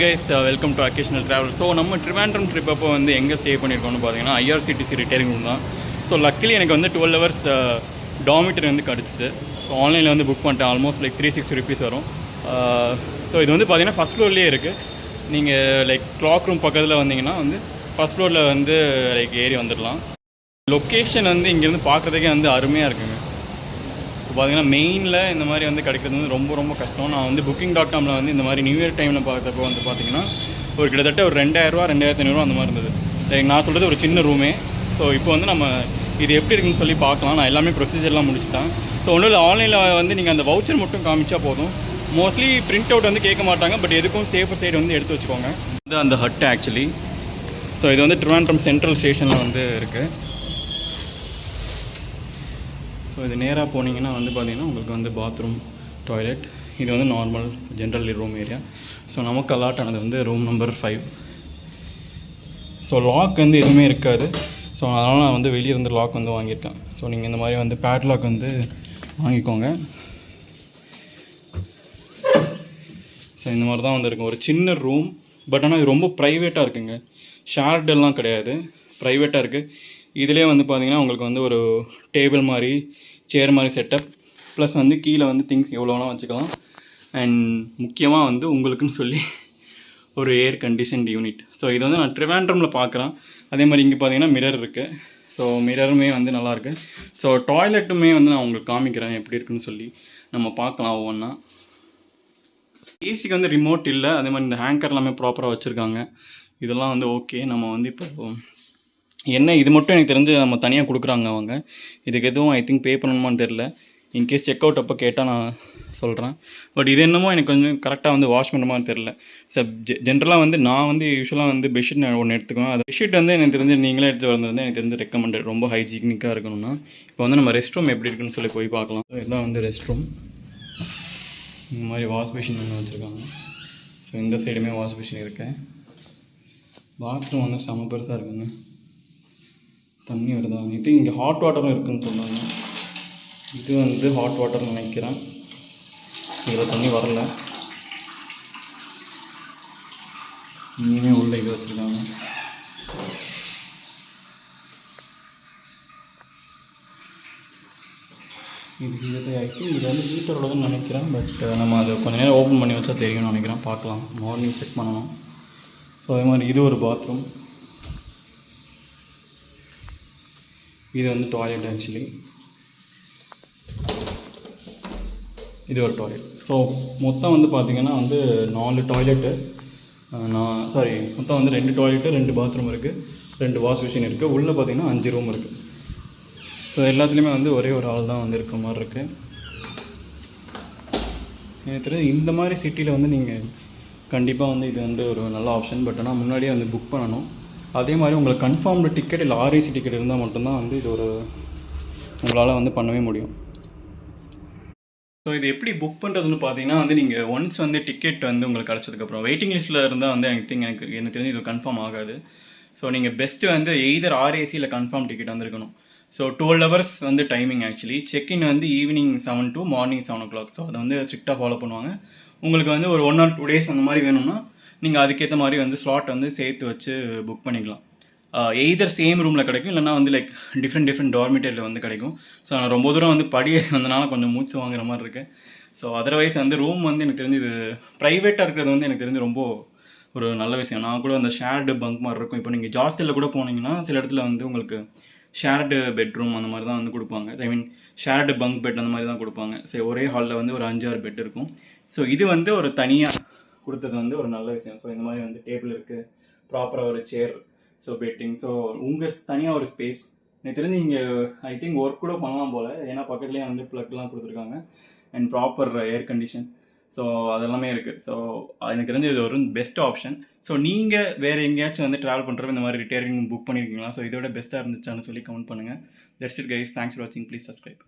guys, welcome to occasional travel. So நம்ம Trivandrum trip அப்போ வந்து எங்கே ஸ்டே பண்ணியிருக்கோம்னு பார்த்தீங்கன்னா ஐஆர்சிடிசி ரிட்டையரிங் ரூம் தான். ஸோ லக்கிலி எனக்கு வந்து 12 hours டாமிட்டரி வந்து கிடச்சிச்சு. ஸோ ஆன்லைனில் வந்து புக் பண்ணிட்டேன். ஆல்மோஸ்ட் லைக் 360 rupees வரும். ஸோ இது வந்து பார்த்தீங்கன்னா ஃபஸ்ட் ஃப்ளோர்லேயே இருக்குது. நீங்கள் லைக் கிளாக் ரூம் பக்கத்தில் வந்தீங்கன்னா வந்து ஃபஸ்ட் ஃப்ளோரில் வந்து லைக் ஏறி வந்துடலாம். லொக்கேஷன் வந்து இங்கேருந்து பார்க்குறதுக்கே வந்து அருமையாக இருக்குங்க. ஸோ பார்த்தீங்கன்னா மெயினில் இந்த மாதிரி வந்து கிடைக்கிறது வந்து ரொம்ப ரொம்ப கஷ்டம். நான் வந்து Booking.comல வந்து இந்த மாதிரி நியூ இயர் டைமில் பார்த்தப்போ வந்து பார்த்தீங்கன்னா ஒரு கிட்டத்தட்ட ஒரு 2000 2500 அந்த மாதிரி இருந்தது. லைக் நான் சொல்கிறது ஒரு சின்ன ரூமே. ஸோ இப்போ வந்து நம்ம இது எப்படி இருக்குன்னு சொல்லி பார்க்கலாம். நான் எல்லாமே ப்ரொசீஜர்லாம் முடிச்சுட்டேன். ஸோ ஒன்றும் இல்லை, ஆன்லைனில் வந்து நீங்கள் அந்த வவுச்சர் மட்டும் காமிச்சா போதும். மோஸ்ட்லி பிரிண்ட் அவுட் வந்து கேட்க மாட்டாங்க. பட் எதுக்கும் சேஃபர் சைடு வந்து எடுத்து வச்சுக்கோங்க. இது அந்த ஹட் ஆக்சுவலி. ஸோ இது வந்து ட்ரிவாண்ட்ரம் சென்ட்ரல் ஸ்டேஷனில் வந்து இருக்குது. ஸோ இது நேராக போனீங்கன்னா வந்து பார்த்தீங்கன்னா உங்களுக்கு வந்து பாத்ரூம், டாய்லெட். இது வந்து normal general room area. So நமக்கு அலாட் ஆனது வந்து ரூம் நம்பர் 5. ஸோ லாக் வந்து எதுவுமே இருக்காது. ஸோ அதனால் நான் வந்து வெளியே இருந்து லாக் வந்து வாங்கியிருக்கேன். ஸோ நீங்கள் இந்த மாதிரி வந்து பேட்லாக் வந்து வாங்கிக்கோங்க. ஸோ இந்த மாதிரி தான் வந்து இருக்கும். ஒரு சின்ன ரூம், பட் ஆனால் இது ரொம்ப ப்ரைவேட்டாக இருக்குங்க. ஷேர்டெல்லாம் கிடையாது, ப்ரைவேட்டாக இருக்குது. இதிலே வந்து பார்த்தீங்கன்னா உங்களுக்கு வந்து ஒரு டேபிள் மாதிரி, சேர் மாதிரி செட்டப், ப்ளஸ் வந்து கீழே வந்து திங்ஸ் எவ்வளோ வேணால் வச்சுக்கலாம். அண்ட் முக்கியமாக வந்து உங்களுக்குன்னு சொல்லி ஒரு ஏர் கண்டிஷன்டு யூனிட். ஸோ இது வந்து நான் ட்ரிவாண்ட்ரமில் பார்க்குறேன். அதே மாதிரி இங்கே பார்த்தீங்கன்னா மிரர் இருக்குது. ஸோ மிரருமே வந்து நல்லாயிருக்கு. ஸோ டாய்லெட்டுமே வந்து நான் உங்களுக்கு காமிக்கிறேன் எப்படி இருக்குன்னு சொல்லி நம்ம பார்க்கலாம் ஒவ்வொன்றா. ஏசிக்கு வந்து ரிமோட் இல்லை. அதே மாதிரி இந்த ஹேங்கர் எல்லாமே ப்ராப்பராக வச்சுருக்காங்க. இதெல்லாம் வந்து ஓகே. நம்ம வந்து இப்போ என்ன இது மட்டும் எனக்கு தெரிஞ்சு நம்ம தனியாக கொடுக்குறாங்க அவங்க. இதுக்கு எதுவும் ஐ திங்க் பே பண்ணணுமான்னு தெரில. இன்கேஸ் செக் அவுட் அப்போ கேட்டால் நான் சொல்கிறேன். பட் இது என்னமோ எனக்கு கொஞ்சம் கரெக்டாக வந்து வாஷ் பண்ணுமான்னு தெரில. சார் ஜென்ரலாக வந்து நான் வந்து யூஸ்வலாக வந்து பெட்ஷீட் ஒன்று எடுத்துக்குவேன். அது பெட்ஷீட் வந்து எனக்கு தெரிஞ்சு நீங்களே எடுத்து வரது வந்து எனக்கு தெரிஞ்சு ரெக்கமெண்டட். ரொம்ப ஹைஜீனிக்காக இருக்கணும்னா இப்போ வந்து நம்ம ரெஸ்ட் ரூம் எப்படி இருக்குன்னு சொல்லி போய் பார்க்கலாம். ஸோ இதுதான் வந்து ரெஸ்ட் ரூம். இந்த மாதிரி வாஷ் மிஷின் ஒன்று வச்சுருக்காங்க. ஸோ இந்த சைடுமே வாஷ் மிஷின் இருக்குது. பாத்ரூம் வந்து செம பெருசாக இருக்குங்க. தண்ணி வருதா? இது இங்கே ஹாட் வாட்டரும் இருக்குதுன்னு சொன்னாங்க. இது வந்து ஹாட் வாட்டர்னு நினைக்கிறேன். இதில் தண்ணி வரல. இங்கேயுமே உள்ள இது வச்சுருக்காங்க. இது ஐ திங்க் இது வந்து ஹீட்டர் உள்ளதுன்னு நினைக்கிறேன். பட் நம்ம அதை கொஞ்சம் நேரம் ஓப்பன் பண்ணி வச்சா தெரியும்னு நினைக்கிறேன். பார்க்கலாம், மார்னிங் செக் பண்ணணும். ஸோ அதே மாதிரி இது ஒரு பாத்ரூம். இது வந்து டாய்லெட் ஆக்சுவலி. இது ஒரு டாய்லெட். ஸோ மொத்தம் வந்து பார்த்திங்கன்னா வந்து 4 டாய்லெட்டு. மொத்தம் வந்து 2 டாய்லெட்டு, 2 பாத்ரூம் இருக்குது, 2 வாஷ் மிஷின் இருக்குது. உள்ளே பார்த்திங்கன்னா 5 ரூம் இருக்குது. ஸோ எல்லாத்துலேயுமே வந்து ஒரே ஒரு ஆள் தான் வந்து இருக்கிற மாதிரி இருக்குது. எனக்கு தெரிஞ்சு இந்த மாதிரி சிட்டியில் வந்து நீங்கள் கண்டிப்பாக வந்து இது வந்து ஒரு நல்ல ஆப்ஷன். பட் ஆனால் முன்னாடியே வந்து புக் பண்ணணும். அதே மாதிரி உங்களுக்கு கன்ஃபார்ம்டு டிக்கெட் இல்லை ஆர்ஏசி டிக்கெட் இருந்தால் மட்டும்தான் வந்து இது ஒரு உங்களால் வந்து பண்ணவே முடியும். ஸோ இது எப்படி புக் பண்ணுறதுன்னு பார்த்தீங்கன்னா வந்து நீங்கள் ஒன்ஸ் வந்து டிக்கெட் வந்து உங்களுக்கு கிடச்சதுக்கப்புறம் வெயிட்டிங் லிஸ்ட்டில் இருந்தால் வந்து எனக்கு தெரிஞ்சு இது கன்ஃபார்ம் ஆகாது. ஸோ நீங்கள் பெஸ்ட்டு வந்து எய்தர் ஆர்ஏசி இல்லை கன்ஃபார்ம் டிக்கெட் வந்து இருக்கணும். ஸோ 12 hours வந்து டைமிங் ஆக்சுவலி. செக்இன் வந்து evening 7 to morning 7 o'clock. So அதை வந்து ஸ்ட்ரிக்டாக ஃபாலோ பண்ணுவாங்க. உங்களுக்கு வந்து ஒரு 1 or 2 days அந்த மாதிரி வேணும்னா நீங்கள் அதுக்கேற்ற மாதிரி வந்து ஸ்லாட் வந்து சேர்த்து வச்சு புக் பண்ணிக்கலாம். எய்தர் சேம் ரூமில் கிடைக்கும், இல்லைனா வந்து லைக் டிஃப்ரெண்ட் டார்மிட்டரியில் வந்து கிடைக்கும். ஸோ நான் ரொம்ப தூரம் வந்து படி வந்தனால கொஞ்சம் மூச்சு வாங்குற மாதிரி இருக்குது. ஸோ அதர்வைஸ் வந்து ரூம் வந்து எனக்கு தெரிஞ்சு இது ப்ரைவேட்டாக இருக்கிறது வந்து எனக்கு தெரிஞ்சு ரொம்ப ஒரு நல்ல விஷயம். நான் கூட அந்த ஷேர்டு பங்க் மாதிரி இருக்கும். இப்போ நீங்கள் ஜாஸ்தியில் கூட போனீங்கன்னா சில இடத்துல வந்து உங்களுக்கு ஷேர்டு பெட்ரூம் அந்த மாதிரி தான் வந்து கொடுப்பாங்க. ஐ மீன் ஷேர்டு பங்க் பெட் அந்த மாதிரி தான் கொடுப்பாங்க. சரி, ஒரே ஹாலில் வந்து ஒரு 5-6 பெட் இருக்கும். ஸோ இது வந்து ஒரு தனியாக கொடுத்தது வந்து ஒரு நல்ல விஷயம். ஸோ இந்த மாதிரி வந்து டேபிள் இருக்குது, ப்ராப்பராக ஒரு சேர், ஸோ பெட்டிங். ஸோ உங்கள் தனியாக ஒரு ஸ்பேஸ். எனக்கு தெரிஞ்சு இங்கே ஐ திங்க் ஒர்க் கூட பண்ணலாம் போல். ஏன்னா பக்கத்துலேயே வந்து ப்ளக்லாம் கொடுத்துருக்காங்க and proper air condition. So அதெல்லாமே இருக்குது. ஸோ எனக்கு தெரிஞ்சு இது ஒரு பெஸ்ட் ஆப்ஷன். ஸோ நீங்கள் வேறு எங்கேயாச்சும் வந்து ட்ராவல் பண்ணுறப்ப இந்த மாதிரி ரிட்டையரிங் புக் பண்ணியிருக்கீங்களா? ஸோ இதோட பெஸ்ட்டாக இருந்துச்சான்னு சொல்லி கமெண்ட் பண்ணுங்கள். That's it guys. Thanks for வாட்சிங். Please subscribe.